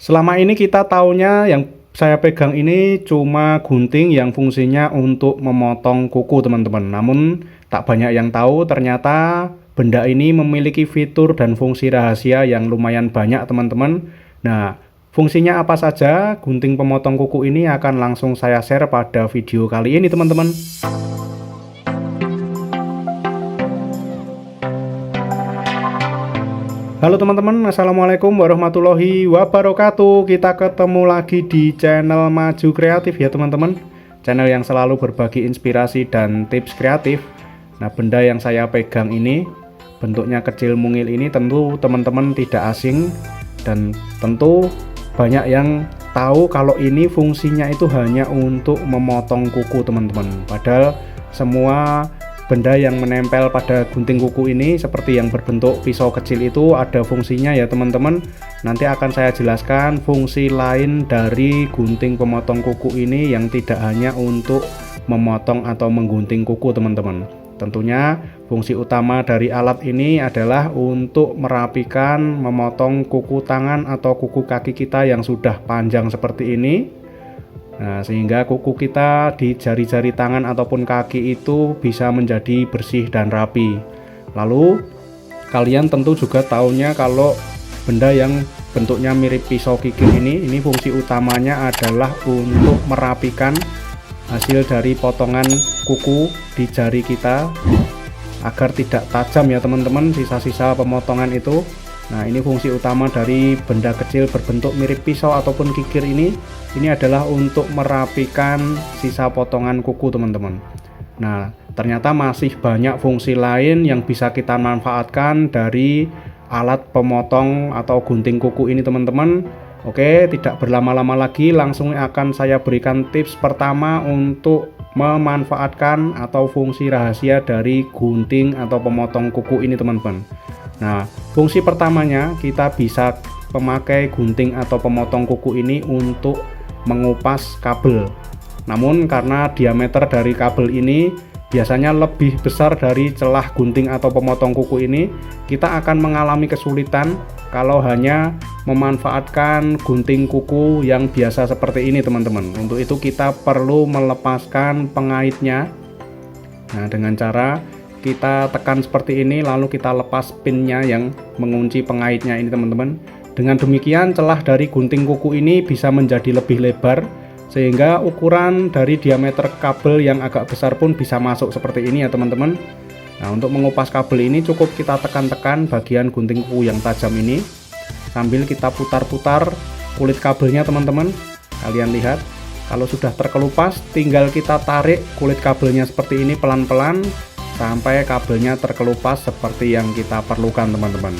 Selama ini kita taunya yang saya pegang ini cuma gunting yang fungsinya untuk memotong kuku teman-teman. Namun tak banyak yang tahu ternyata benda ini memiliki fitur dan fungsi rahasia yang lumayan banyak teman-teman. Nah, fungsinya apa saja gunting pemotong kuku ini akan langsung saya share pada video kali ini teman-teman. Halo teman-teman, assalamualaikum warahmatullahi wabarakatuh. Kita ketemu lagi di channel Maju Kreatif ya teman-teman. Channel yang selalu berbagi inspirasi dan tips kreatif. Nah, benda yang saya pegang ini bentuknya kecil mungil ini tentu teman-teman tidak asing, dan tentu banyak yang tahu kalau ini fungsinya itu hanya untuk memotong kuku teman-teman. Padahal semua benda yang menempel pada gunting kuku ini seperti yang berbentuk pisau kecil itu ada fungsinya ya teman-teman. Nanti akan saya jelaskan fungsi lain dari gunting pemotong kuku ini yang tidak hanya untuk memotong atau menggunting kuku teman-teman. Tentunya fungsi utama dari alat ini adalah untuk merapikan, memotong kuku tangan atau kuku kaki kita yang sudah panjang seperti ini. Nah, sehingga kuku kita di jari-jari tangan ataupun kaki itu bisa menjadi bersih dan rapi. Lalu kalian tentu juga tahunya kalau benda yang bentuknya mirip pisau kikir ini fungsi utamanya adalah untuk merapikan hasil dari potongan kuku di jari kita agar tidak tajam ya teman-teman, sisa-sisa pemotongan itu. Nah, ini fungsi utama dari benda kecil berbentuk mirip pisau ataupun kikir ini adalah untuk merapikan sisa potongan kuku teman-teman. Nah, ternyata masih banyak fungsi lain yang bisa kita manfaatkan dari alat pemotong atau gunting kuku ini teman-teman. Oke, tidak berlama-lama lagi, langsung akan saya berikan tips pertama untuk memanfaatkan atau fungsi rahasia dari gunting atau pemotong kuku ini teman-teman. Nah, fungsi pertamanya kita bisa memakai gunting atau pemotong kuku ini untuk mengupas kabel. Namun karena diameter dari kabel ini biasanya lebih besar dari celah gunting atau pemotong kuku ini, kita akan mengalami kesulitan kalau hanya memanfaatkan gunting kuku yang biasa seperti ini teman-teman. Untuk itu kita perlu melepaskan pengaitnya. Nah, dengan cara kita tekan seperti ini lalu kita lepas pinnya yang mengunci pengaitnya ini teman-teman. Dengan demikian celah dari gunting kuku ini bisa menjadi lebih lebar sehingga ukuran dari diameter kabel yang agak besar pun bisa masuk seperti ini ya teman-teman. Nah, untuk mengupas kabel ini cukup kita tekan-tekan bagian gunting kuku yang tajam ini sambil kita putar-putar kulit kabelnya teman-teman. Kalian lihat, kalau sudah terkelupas tinggal kita tarik kulit kabelnya seperti ini pelan-pelan sampai kabelnya terkelupas seperti yang kita perlukan teman-teman.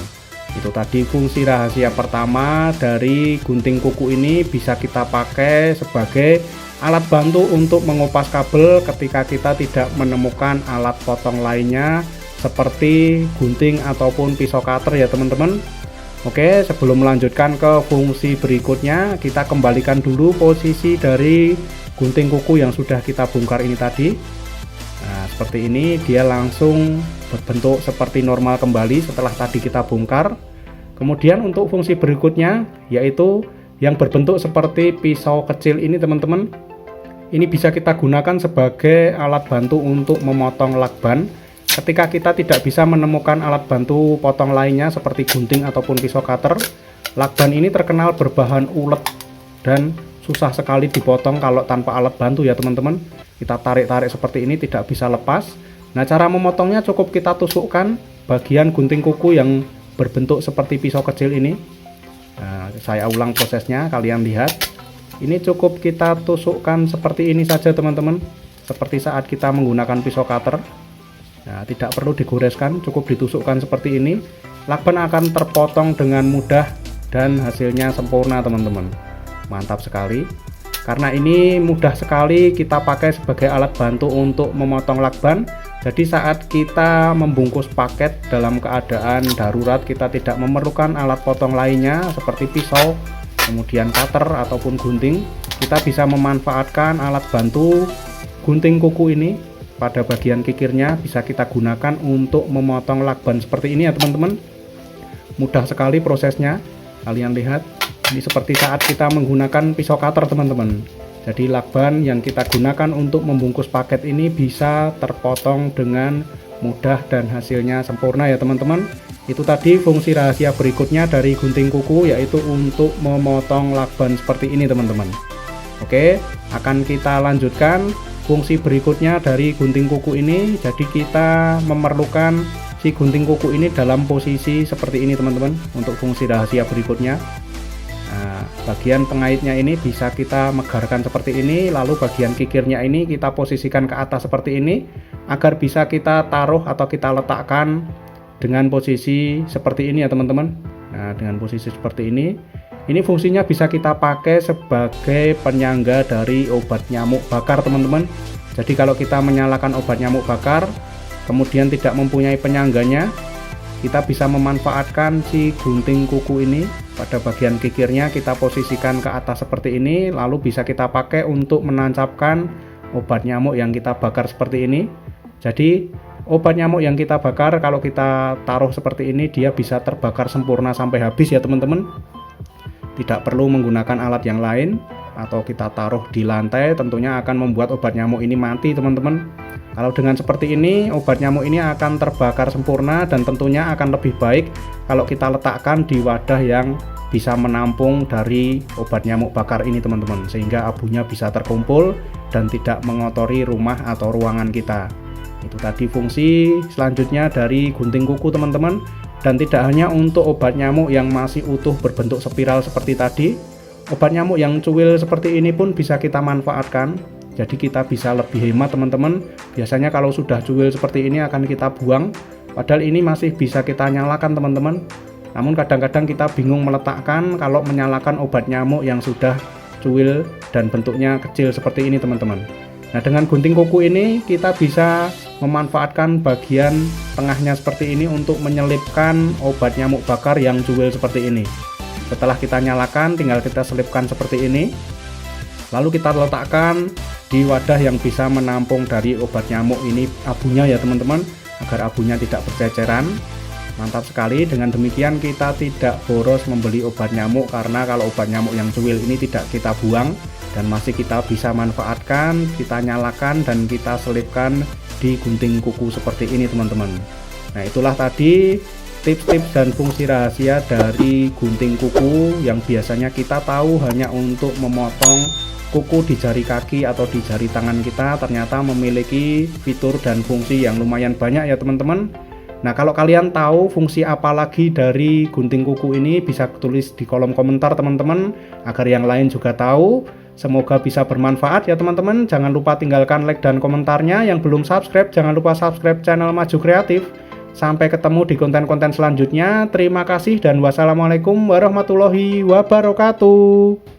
Itu tadi fungsi rahasia pertama dari gunting kuku ini, bisa kita pakai sebagai alat bantu untuk mengupas kabel ketika kita tidak menemukan alat potong lainnya seperti gunting ataupun pisau cutter ya teman-teman. Oke, sebelum melanjutkan ke fungsi berikutnya, kita kembalikan dulu posisi dari gunting kuku yang sudah kita bongkar ini tadi. Nah, seperti ini dia langsung berbentuk seperti normal kembali setelah tadi kita bongkar. Kemudian untuk fungsi berikutnya yaitu yang berbentuk seperti pisau kecil ini teman-teman. Ini bisa kita gunakan sebagai alat bantu untuk memotong lakban. Ketika kita tidak bisa menemukan alat bantu potong lainnya seperti gunting ataupun pisau cutter, lakban ini terkenal berbahan ulet dan susah sekali dipotong kalau tanpa alat bantu ya teman-teman. Kita tarik-tarik seperti ini tidak bisa lepas. Nah, cara memotongnya cukup kita tusukkan bagian gunting kuku yang berbentuk seperti pisau kecil ini. Nah, saya ulang prosesnya, kalian lihat. Ini cukup kita tusukkan seperti ini saja teman-teman, seperti saat kita menggunakan pisau cutter. Nah, tidak perlu digoreskan, cukup ditusukkan seperti ini. Lakban akan terpotong dengan mudah dan hasilnya sempurna teman-teman. Mantap sekali. Karena ini mudah sekali kita pakai sebagai alat bantu untuk memotong lakban. Jadi saat kita membungkus paket dalam keadaan darurat, kita tidak memerlukan alat potong lainnya seperti pisau, kemudian cutter ataupun gunting, kita bisa memanfaatkan alat bantu gunting kuku ini. Pada bagian kikirnya bisa kita gunakan untuk memotong lakban seperti ini ya teman-teman. Mudah sekali prosesnya, kalian lihat. Ini seperti saat kita menggunakan pisau cutter teman-teman. Jadi lakban yang kita gunakan untuk membungkus paket ini bisa terpotong dengan mudah dan hasilnya sempurna ya teman-teman. Itu tadi fungsi rahasia berikutnya dari gunting kuku, yaitu untuk memotong lakban seperti ini teman-teman. Oke, akan kita lanjutkan fungsi berikutnya dari gunting kuku ini. Jadi kita memerlukan si gunting kuku ini dalam posisi seperti ini teman-teman untuk fungsi rahasia berikutnya. Nah, bagian pengaitnya ini bisa kita megarkan seperti ini, lalu bagian kikirnya ini kita posisikan ke atas seperti ini agar bisa kita taruh atau kita letakkan dengan posisi seperti ini ya teman-teman. Nah, dengan posisi seperti ini fungsinya bisa kita pakai sebagai penyangga dari obat nyamuk bakar teman-teman. Jadi kalau kita menyalakan obat nyamuk bakar kemudian tidak mempunyai penyangganya, kita bisa memanfaatkan si gunting kuku ini. Pada bagian kikirnya kita posisikan ke atas seperti ini, lalu bisa kita pakai untuk menancapkan obat nyamuk yang kita bakar seperti ini. Jadi obat nyamuk yang kita bakar kalau kita taruh seperti ini dia bisa terbakar sempurna sampai habis ya teman-teman. Tidak perlu menggunakan alat yang lain, atau kita taruh di lantai tentunya akan membuat obat nyamuk ini mati teman-teman. Kalau dengan seperti ini obat nyamuk ini akan terbakar sempurna dan tentunya akan lebih baik kalau kita letakkan di wadah yang bisa menampung dari obat nyamuk bakar ini teman-teman, sehingga abunya bisa terkumpul dan tidak mengotori rumah atau ruangan kita. Itu tadi fungsi selanjutnya dari gunting kuku teman-teman. Dan tidak hanya untuk obat nyamuk yang masih utuh berbentuk spiral seperti tadi, obat nyamuk yang cuil seperti ini pun bisa kita manfaatkan. Jadi kita bisa lebih hemat teman-teman. Biasanya kalau sudah cuil seperti ini akan kita buang, padahal ini masih bisa kita nyalakan teman-teman. Namun kadang-kadang kita bingung meletakkan kalau menyalakan obat nyamuk yang sudah cuil dan bentuknya kecil seperti ini teman-teman. Nah, dengan gunting kuku ini kita bisa memanfaatkan bagian tengahnya seperti ini untuk menyelipkan obat nyamuk bakar yang cuil seperti ini. Setelah kita nyalakan tinggal kita selipkan seperti ini, lalu kita letakkan di wadah yang bisa menampung dari obat nyamuk ini abunya ya teman-teman, agar abunya tidak berceceran. Mantap sekali. Dengan demikian kita tidak boros membeli obat nyamuk, karena kalau obat nyamuk yang cuil ini tidak kita buang dan masih kita bisa manfaatkan, kita nyalakan dan kita selipkan di gunting kuku seperti ini teman-teman. Nah, itulah tadi tips-tips dan fungsi rahasia dari gunting kuku yang biasanya kita tahu hanya untuk memotong kuku di jari kaki atau di jari tangan kita, ternyata memiliki fitur dan fungsi yang lumayan banyak ya teman-teman. Nah, kalau kalian tahu fungsi apa lagi dari gunting kuku ini, bisa tulis di kolom komentar teman-teman, agar yang lain juga tahu. Semoga bisa bermanfaat ya teman-teman. Jangan lupa tinggalkan like dan komentarnya. Yang belum subscribe, jangan lupa subscribe channel Maju Kreatif. Sampai ketemu di konten-konten selanjutnya. Terima kasih dan wassalamualaikum warahmatullahi wabarakatuh.